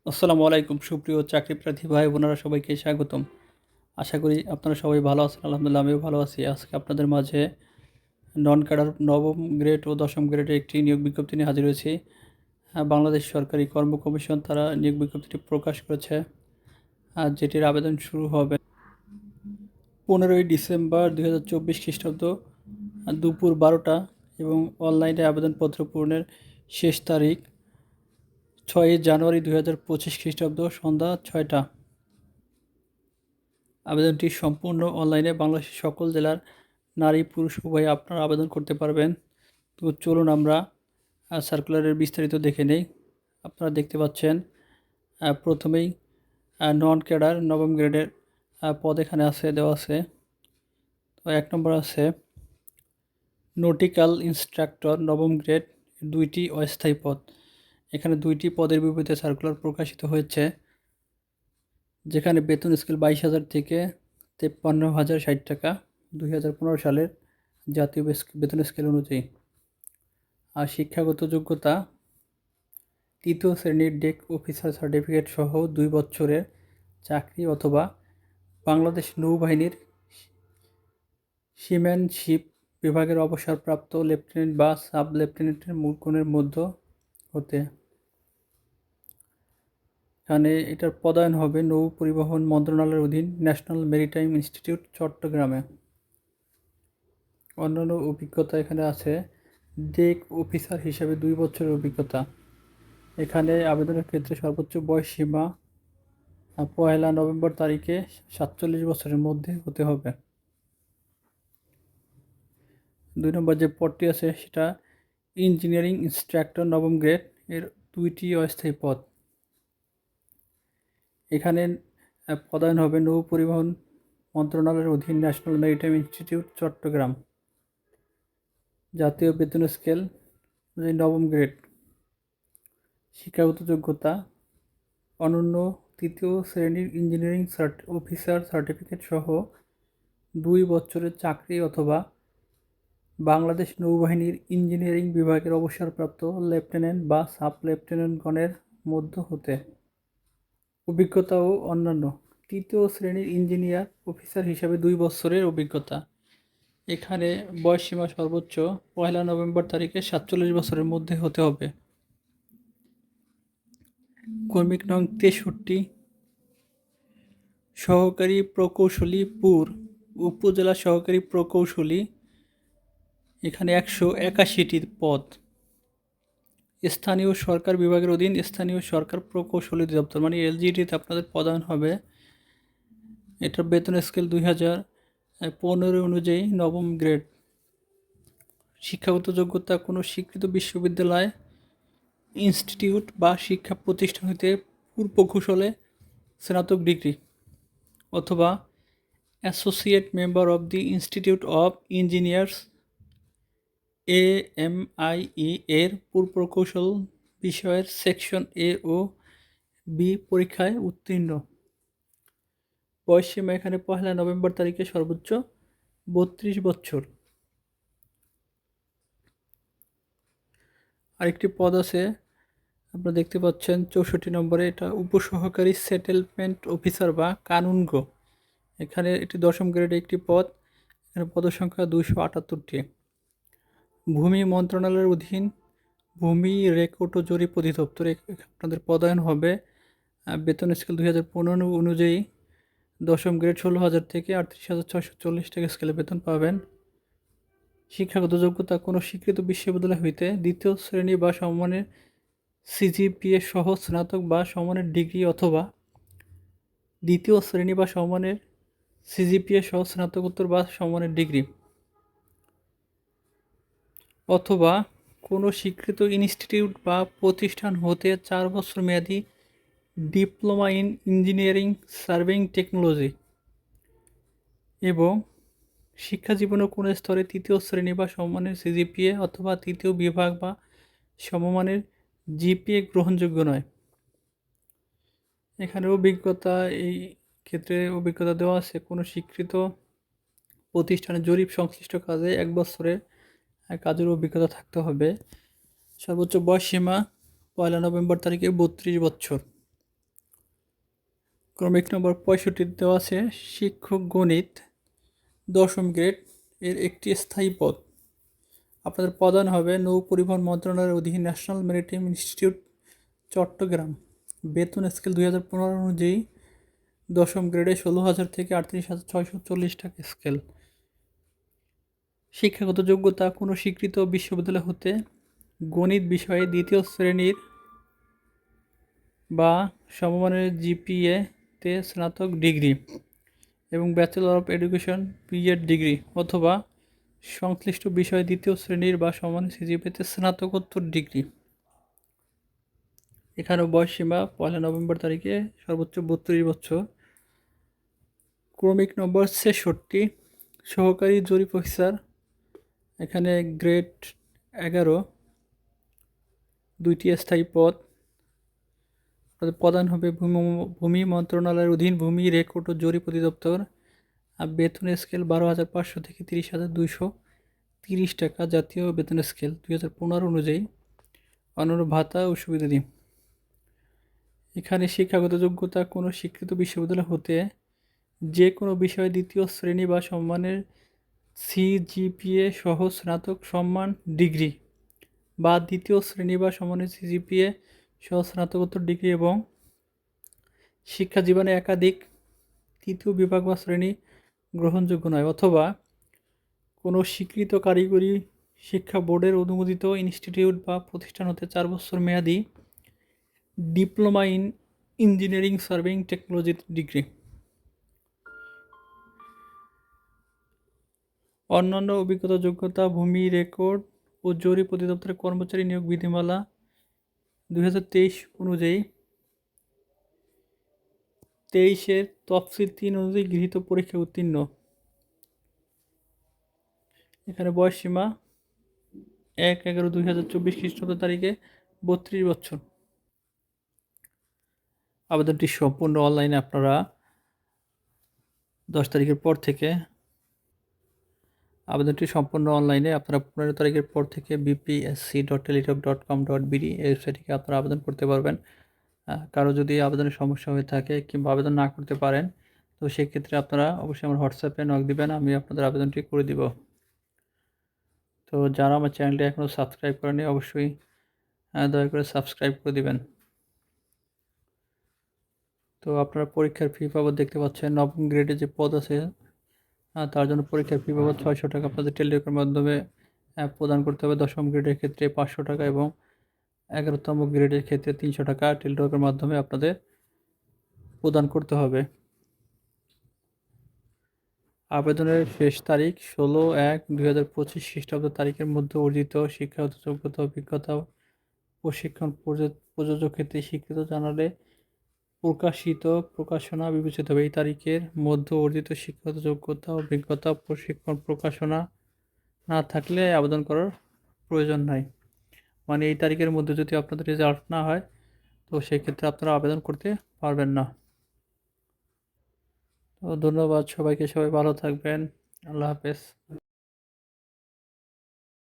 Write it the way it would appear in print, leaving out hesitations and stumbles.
আসসালামু আলাইকুম সুপ্রিয় চাকরিপ্রার্থী ভাই বোনেরা, সবাইকে স্বাগতম। আশা করি আপনারা সবাই ভালো আছেন। আলহামদুলিল্লাহ আমিও ভালো আছি। আজকে আপনাদের মাঝে নন ক্যাডার নবম গ্রেড ও দশম গ্রেডের একটি নিয়োগ বিজ্ঞপ্তি নিয়ে হাজির হয়েছি। বাংলাদেশ সরকারি কর্ম কমিশন তারা নিয়োগ বিজ্ঞপ্তিটি প্রকাশ করেছে, আর যেটির আবেদন শুরু হবে 15ই ডিসেম্বর 2024 খ্রিস্টাব্দ দুপুর 12টা, এবং অনলাইনে আবেদনপত্র পূরণের শেষ তারিখ 6ই জানুয়ারি 2025 খ্রিস্টাব্দ সন্ধ্যা 6টা। আবেদনটি সম্পূর্ণ অনলাইনে। বাংলাদেশের সকল জেলার নারী পুরুষ উভয় আপনারা আবেদন করতে পারবেন। তো চলুন আমরা সার্কুলারের বিস্তারিত দেখে নেই। আপনারা দেখতে পাচ্ছেন প্রথমেই নন ক্যাডার নবম গ্রেডের পদ এখানে দেওয়া আছে। তো 1 নম্বর আছে নটিক্যাল ইন্সট্রাক্টর নবম গ্রেড, 2টি অস্থায়ী পদ। এখানে 2টি পদের বিপরীতে সার্কুলার প্রকাশিত হয়েছে, যেখানে বেতন স্কেল 22,000 থেকে 53,060 টাকা 2015 সালের জাতীয় বেতন স্কেল অনুযায়ী। আর শিক্ষাগত যোগ্যতা তৃতীয় শ্রেণীর ডেক অফিসার সার্টিফিকেট সহ 2 বছরের চাকরি অথবা বাংলাদেশ নৌবাহিনীর সিম্যানশিপ বিভাগের অবসরপ্রাপ্ত লেফটেন্যান্ট বা সাব লেফটেন্যান্টের গুণের মধ্য হতে। এখানে এটার পদায়ন হবে নৌ পরিবহন মন্ত্রণালয়ের অধীন ন্যাশনাল মেরিটাইম ইনস্টিটিউট চট্টগ্রামে। অন্যান্য অভিজ্ঞতা এখানে আছে ডেক অফিসার হিসাবে 2 বছরের অভিজ্ঞতা। এখানে আবেদনের ক্ষেত্রে সর্বোচ্চ বয়স সীমা 1 নভেম্বর তারিখে 47 বছরের মধ্যে হতে হবে। 2 নম্বর যে পদটি আছে সেটা ইঞ্জিনিয়ারিং ইনস্ট্রাক্টর নবম গ্রেড, এর 2টি অস্থায়ী পদ। এখানে পদায়ন হবে নৌ পরিবহন মন্ত্রণালয়ের অধীন ন্যাশনাল মেরিটাইম ইনস্টিটিউট চট্টগ্রাম। জাতীয় বেতন স্কেল নবম গ্রেড। শিক্ষাগত যোগ্যতা অনন্য তৃতীয় শ্রেণীর ইঞ্জিনিয়ারিং অফিসার সার্টিফিকেট সহ 2 বছরের চাকরি অথবা বাংলাদেশ নৌবাহিনীর ইঞ্জিনিয়ারিং বিভাগের অবসরপ্রাপ্ত লেফটেন্যান্ট বা সাব লেফটেন্যান্টগণের মধ্য হতে। অভিজ্ঞতা ও অন্যান্য তৃতীয় শ্রেণীর ইঞ্জিনিয়ার অফিসার হিসাবে 2 বছরের অভিজ্ঞতা। এখানে বয়সসীমা সর্বোচ্চ 1 নভেম্বর তারিখে 47 বছরের মধ্যে হতে হবে। কর্মিক নং 63 সহকারী প্রকৌশলী পুর উপজেলা সহকারী প্রকৌশলী, এখানে 181টি পদ। স্থানীয় সরকার বিভাগের অধীন স্থানীয় সরকার প্রকৌশলী দপ্তর মানে এলজিডিতে আপনাদের পদায়ন হবে। এটার বেতন স্কেল 2015 অনুযায়ী নবম গ্রেড। শিক্ষাগত যোগ্যতা কোনো স্বীকৃত বিশ্ববিদ্যালয় ইনস্টিটিউট বা শিক্ষা প্রতিষ্ঠান হইতে পূর্ব কৌশলে স্নাতক ডিগ্রি অথবা associate member of the institute of engineers AMIE এর পূর্ব কৌশল বিষয়ের সেকশন A ও B পরীক্ষায় উত্তীর্ণ। বয়সসীমা এখানে 1 নভেম্বর তারিখে সর্বোচ্চ 32 বছর। আরেকটি পদ আছে, আপনারা দেখতে পাচ্ছেন 64 নম্বরে, এটা উপসহকারী সেটেলমেন্ট অফিসার বা কানুনগো। এখানে এটি দশম গ্রেডে একটি পদ। এখানে পদসংখ্যা 278টি। ভূমি মন্ত্রণালয়ের অধীন ভূমি রেকর্ড ও জরিপ অধিদপ্তরে আপনাদের পদায়ন হবে। বেতন স্কেল 2015 অনুযায়ী দশম গ্রেড 16,000 থেকে 38,640 টাকা স্কেলে বেতন পাবেন। শিক্ষাগত যোগ্যতা কোনো স্বীকৃত বিশ্ববিদ্যালয় হইতে দ্বিতীয় শ্রেণী বা সমমানের CGPA সহ স্নাতক বা সমমানের ডিগ্রি অথবা দ্বিতীয় শ্রেণী বা সমমানের CGPA সহ স্নাতকোত্তর বা সমমানের ডিগ্রি অথবা কোনো স্বীকৃত ইনস্টিটিউট বা প্রতিষ্ঠান হতে 4 বছর মেয়াদী diploma in engineering surveying technology এবং শিক্ষা জীবনের কোনো স্তরে তৃতীয় শ্রেণী বা সমমানের CGPA অথবা তৃতীয় বিভাগ বা সমমানের GPA গ্রহণযোগ্য নয়। এখানে অভিজ্ঞতা, এই ক্ষেত্রে অভিজ্ঞতা দেওয়া আছে কোনো স্বীকৃত প্রতিষ্ঠানে জরিপ সংশ্লিষ্ট কাজে 1 বছরের কাজের অভিজ্ঞতা থাকতে হবে। সর্বোচ্চ বয়স সীমা 1 নভেম্বর তারিখে 32 বছর। ক্রমিক নম্বর 65 দেওয়া আছে শিক্ষক গণিত 10ম গ্রেড এর একটি স্থায়ী পদ। আপনাদের প্রদান হবে নৌ পরিবহন মন্ত্রণালয়ের অধীন ন্যাশনাল মেরিটাইম ইনস্টিটিউট চট্টগ্রাম। বেতন স্কেল 2015 অনুযায়ী 10ম গ্রেডে 16,000 থেকে 38,640 টাকা স্কেল। শিক্ষাগত যোগ্যতা কোনো স্বীকৃত বিশ্ববিদ্যালয় হতে গণিত বিষয়ে 2য় শ্রেণীর বা সমমানের জিপিএ-তে স্নাতক ডিগ্রি এবং bachelor of education B Ed degree অথবা সংশ্লিষ্ট বিষয়ে 2য় শ্রেণীর বা সমমানের সিজিপিএতে স্নাতকোত্তর ডিগ্রি। এখানেও বয়সসীমা 1 নভেম্বর তারিখে সর্বোচ্চ 32 বছর। ক্রমিক নম্বর 66 সহকারী জরিপ অফিসার, এখানে গ্রেড 11 2টি স্থায়ী পদ। প্রদান হবে ভূমি মন্ত্রণালয়ের অধীন ভূমি রেকর্ড ও জরিপ অধিদপ্তর। আর বেতন স্কেল 12,500 থেকে 30,230 টাকা জাতীয় বেতন স্কেল 2015 অনুযায়ী। অন্যান্য ভাতা ও সুবিধাদি। এখানে শিক্ষাগত যোগ্যতা কোনো স্বীকৃত বিশ্ববিদ্যালয় হতে যে কোনো বিষয়ে 2য় শ্রেণী বা সম্মানের সিজিপিএ সহ স্নাতক সম্মান ডিগ্রি বা 2য় শ্রেণী বা সম্মানের সিজিপিএ সহ স্নাতকোত্তর ডিগ্রি এবং শিক্ষা জীবনে একাধিক 3য় বিভাগ বা শ্রেণী গ্রহণযোগ্য নয় অথবা কোনো স্বীকৃত কারিগরি শিক্ষা বোর্ডের অনুমোদিত ইনস্টিটিউট বা প্রতিষ্ঠান হতে 4 বছর মেয়াদি diploma in engineering surveying technology degree. অন্যান্য অভিজ্ঞতা যোগ্যতা ভূমি রেকর্ড ও জরিপ অধিদপ্তরের কর্মচারী নিয়োগ বিধিমালা 2023 অনুযায়ী 23-এর তফসিল 3 অনুযায়ী গৃহীত পরীক্ষা উত্তীর্ণ। এখানে বয়সসীমা 1/11/2024 খ্রিস্টাব্দ তারিখে 32 বছর। আবেদনটি সম্পূর্ণ অনলাইনে। আপনারা 10 তারিখের পর থেকে আবেদনটি সম্পূর্ণ অনলাইনে। আপনারা 15 তারিখের পর থেকে bpsc.teletalk.com.bd এই ওয়েবসাইটে আপনারা আবেদন করতে পারবেন। কারো যদি আবেদনের সমস্যা হয়ে থাকে কিংবা আবেদন না করতে পারেন তো সেক্ষেত্রে আপনারা অবশ্যই আমার হোয়াটসঅ্যাপে নক দিবেন, আমি আপনাদের আবেদনটি করে দিব। তো যারা আমার চ্যানেলটি এখনও সাবস্ক্রাইব করেনি অবশ্যই দয়া করে সাবস্ক্রাইব করে দিবেন। তো আপনারা পরীক্ষার ফি বাবদ দেখতে পাচ্ছেন 9ম গ্রেডে যে পদ আছে তার জন্য পরীক্ষার ফি বাবদ 600 টাকা আপনাদের টেলিটকের মাধ্যমে প্রদান করতে হবে। 10ম গ্রেডের ক্ষেত্রে 500 টাকা এবং 11তম গ্রেডের ক্ষেত্রে 300 টাকা টেলিটকের মাধ্যমে আপনাদের প্রদান করতে হবে। আবেদনের শেষ তারিখ 16/1/2025 খ্রিস্টাব্দ তারিখের মধ্যে অর্জিত শিক্ষাগত যোগ্যতা অভিজ্ঞতা প্রশিক্ষণ প্রযোজক ক্ষেত্রে স্বীকৃত জানালে প্রকাশিত প্রকাশনা বিবেচিত হবে। এই তারিখের মধ্যে অর্জিত শিক্ষাগত যোগ্যতা অভিজ্ঞতা প্রশিক্ষণ প্রকাশনা না থাকলে আবেদন করার প্রয়োজন নাই। মানে এই তারিখের মধ্যে যদি আপনাদের রেজাল্ট না হয় তো সেক্ষেত্রে আপনারা আবেদন করতে পারবেন না। তো ধন্যবাদ সবাইকে, সবাই ভালো থাকবেন। আল্লাহ হাফেজ।